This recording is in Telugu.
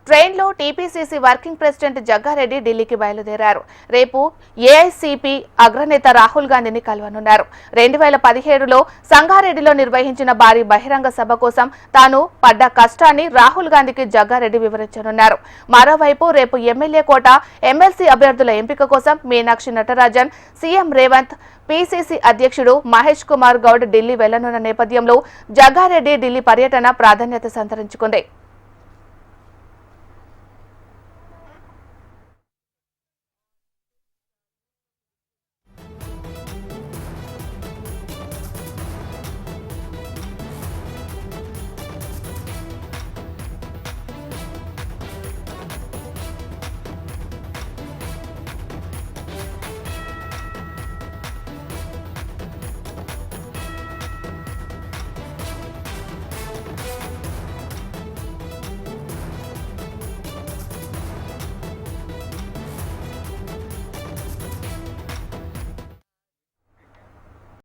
ట్రైన్లో టీపీసీసీ వర్కింగ్ ప్రెసిడెంట్ జగ్గారెడ్డి ఢిల్లీకి బయలుదేరారు. రేపు ఏఐసీపీ అగ్రనేత రాహుల్ గాంధీని కలవనున్నారు. 2017లో సంగారెడ్డిలో నిర్వహించిన భారీ బహిరంగ సభ కోసం తాను పడ్డ కష్టాన్ని రాహుల్ గాంధీకి జగ్గారెడ్డి వివరించనున్నారు. మరోవైపు రేపు ఎమ్మెల్యే కోట, ఎమ్మెల్సీ అభ్యర్థుల ఎంపిక కోసం మీనాక్షి నటరాజన్, సీఎం రేవంత్, పీసీసీ అధ్యక్షుడు మహేష్ కుమార్ గౌడ్ ఢిల్లీ వెళ్లనున్న నేపథ్యంలో జగ్గారెడ్డి ఢిల్లీ పర్యటన ప్రాధాన్యత సంతరించుకుంది.